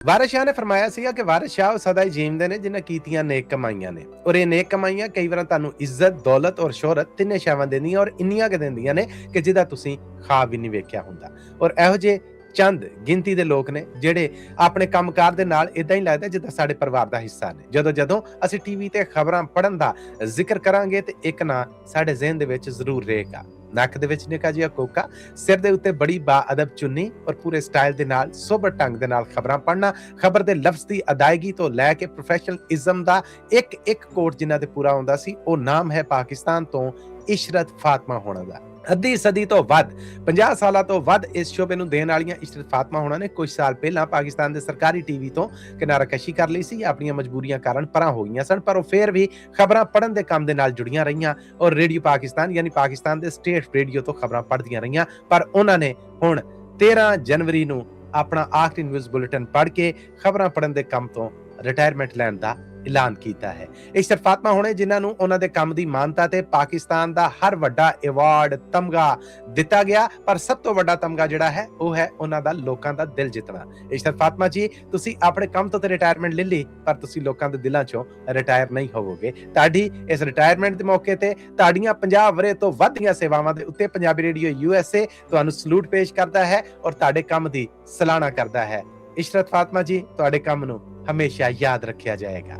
ਵਾਰਿਸ ਸ਼ਾਹ ਨੇ ਫਰਮਾਇਆ ਸੀਗਾ ਕਿ ਵਾਰਿਸ ਸ਼ਾਹ ਸਦਾ ਹੀ ਜੀਂਦੇ ਨੇ ਜਿਨ੍ਹਾਂ ਕੀਤੀਆਂ ਨੇਕ ਕਮਾਈਆਂ ਨੇ, ਔਰ ਇਹ ਨੇਕ ਕਮਾਈਆਂ ਕਈ ਵਾਰ ਤੁਹਾਨੂੰ ਇੱਜ਼ਤ, ਦੌਲਤ ਔਰ ਸ਼ੋਹਰਤ ਤਿੰਨੇ ਸ਼ਾਵਾਂ ਦਿੰਦੀਆਂ, ਔਰ ਇੰਨੀਆਂ ਕੁ ਦਿੰਦੀਆਂ ਨੇ ਕਿ ਜਿਹਦਾ ਤੁਸੀਂ ਖਾਬ ਵੀ ਨਹੀਂ ਵੇਖਿਆ ਹੁੰਦਾ। ਔਰ ਇਹੋ ਜਿਹੇ ਚੰਦ ਗਿਣਤੀ ਦੇ ਲੋਕ ਨੇ ਜਿਹੜੇ ਆਪਣੇ ਕੰਮਕਾਰ ਦੇ ਨਾਲ ਇਦਾਂ ਹੀ ਲੱਗਦਾ ਜਿੱਦਾਂ ਸਾਡੇ ਪਰਿਵਾਰ ਦਾ ਹਿੱਸਾ ਨੇ। ਜਦੋਂ ਅਸੀਂ ਟੀਵੀ ਤੇ ਖਬਰਾਂ ਪੜ੍ਹਨ ਦਾ ਜ਼ਿਕਰ ਕਰਾਂਗੇ ਤੇ ਇੱਕ ਨਾਂ ਸਾਡੇ ਜ਼ਿਹਨ ਦੇ ਵਿੱਚ ਜ਼ਰੂਰ ਰਹੇਗਾ। ਨੱਕ ਦੇ ਵਿੱਚ ਨਿੱਕਾ ਜਿਹਾ ਕੋਕਾ, ਸਿਰ ਦੇ ਉੱਤੇ ਬੜੀ ਬਾਅਦਬ ਚੁੰਨੀ ਔਰ ਪੂਰੇ ਸਟਾਈਲ ਦੇ ਨਾਲ ਸੋਬਰ ਢੰਗ ਦੇ ਨਾਲ ਖਬਰਾਂ ਪੜ੍ਹਨਾ, ਖਬਰ ਦੇ ਲਫ਼ਜ਼ ਦੀ ਅਦਾਇਗੀ ਤੋਂ ਲੈ ਕੇ ਪ੍ਰੋਫੈਸ਼ਨਲਿਜ਼ਮ ਦਾ ਇੱਕ ਕੋਡ ਜਿਨ੍ਹਾਂ ਤੇ ਪੂਰਾ ਹੁੰਦਾ ਸੀ। ਉਹ ਨਾਮ ਹੈ ਪਾਕਿਸਤਾਨ ਤੋਂ ਇਸ਼ਰਤ ਫਾਤਮਾ ਹੋਣਾ ਦਾ। ਅੱਧੀ ਸਦੀ ਤੋਂ ਵੱਧ, 50 ਸਾਲਾਂ ਤੋਂ ਵੱਧ ਇਸ ਸ਼ੋਬੇ ਨੂੰ ਦੇਣ ਵਾਲੀਆਂ ਇਸ਼ਰਤ ਫਾਤਮਾ ਹੋਣਾ ਨੇ ਕੁਝ ਸਾਲ ਪਹਿਲਾਂ ਪਾਕਿਸਤਾਨ ਦੇ ਸਰਕਾਰੀ ਟੀਵੀ ਤੋਂ ਕਿਨਾਰਾਕਸ਼ੀ ਕਰ ਲਈ ਸੀ। ਆਪਣੀਆਂ ਮਜਬੂਰੀਆਂ ਕਾਰਨ ਪਰਾਂ ਹੋ ਗਈਆਂ ਸਨ, ਪਰ ਉਹ ਫੇਰ ਵੀ ਖਬਰਾਂ ਪੜ੍ਹਨ ਦੇ ਕੰਮ ਦੇ ਨਾਲ ਜੁੜੀਆਂ ਰਹੀਆਂ ਔਰ ਰੇਡੀਓ ਪਾਕਿਸਤਾਨ ਯਾਨੀ ਪਾਕਿਸਤਾਨ ਦੇ ਸਟੇਟ ਰੇਡੀਓ ਤੋਂ ਖਬਰਾਂ ਪੜ੍ਹਦੀਆਂ ਰਹੀਆਂ। ਪਰ ਉਹਨਾਂ ਨੇ ਹੁਣ 13 ਜਨਵਰੀ ਨੂੰ ਆਪਣਾ ਆਖਰੀ ਨਿਊਜ਼ ਬੁਲੇਟਿਨ ਪੜ੍ਹ ਕੇ ਖਬਰਾਂ ਪੜ੍ਹਨ ਦੇ ਕੰਮ ਤੋਂ ਰਿਟਾਇਰਮੈਂਟ ਲੈਣ ਦਾ ਐਲਾਨ ਕੀਤਾ ਹੈ। ਇਸ਼ਰਤ ਫਾਤਮਾ ਹੋਣੇ ਜਿਨ੍ਹਾਂ ਨੂੰ ਉਹਨਾਂ ਦੇ ਕੰਮ ਦੀ ਮਾਨਤਾ ਤੇ ਪਾਕਿਸਤਾਨ ਦਾ ਹਰ ਵੱਡਾ ਐਵਾਰਡ, ਤਮਗਾ ਦਿੱਤਾ ਗਿਆ, ਪਰ ਸਭ ਤੋਂ ਵੱਡਾ ਤਮਗਾ ਜਿਹੜਾ ਹੈ ਉਹ ਹੈ ਉਹਨਾਂ ਦਾ ਲੋਕਾਂ ਦਾ ਦਿਲ ਜਿੱਤਣਾ। ਇਸ਼ਰਤ ਫਾਤਮਾ ਜੀ, ਤੁਸੀਂ ਆਪਣੇ ਕੰਮ ਤੋਂ ਤੇ ਰਿਟਾਇਰਮੈਂਟ ਲੈ ਲਈ, ਪਰ ਤੁਸੀਂ ਲੋਕਾਂ ਦੇ ਦਿਲਾਂ ਚੋਂ ਰਿਟਾਇਰ ਨਹੀਂ ਹੋਵੋਗੇ। ਤੁਹਾਡੀ ਇਸ ਰਿਟਾਇਰਮੈਂਟ ਦੇ ਮੌਕੇ ਤੇ ਤੁਹਾਡੀਆਂ 50 ਵਰ੍ਹੇ ਤੋਂ ਵੱਧ ਦੀਆਂ ਸੇਵਾਵਾਂ ਦੇ ਉੱਤੇ ਪੰਜਾਬੀ ਰੇਡੀਓ USA ਤੁਹਾਨੂੰ ਸਲੂਟ ਪੇਸ਼ ਕਰਦਾ ਹੈ ਔਰ ਤੁਹਾਡੇ ਕੰਮ ਦੀ ਸਲਾਹਨਾ ਕਰਦਾ ਹੈ। ਇਸ਼ਰਤ ਫਾਤਮਾ ਜੀ, ਤੁਹਾਡੇ ਕੰਮ ਨੂੰ ਹਮੇਸ਼ਾ ਯਾਦ ਰੱਖਿਆ ਜਾਏਗਾ।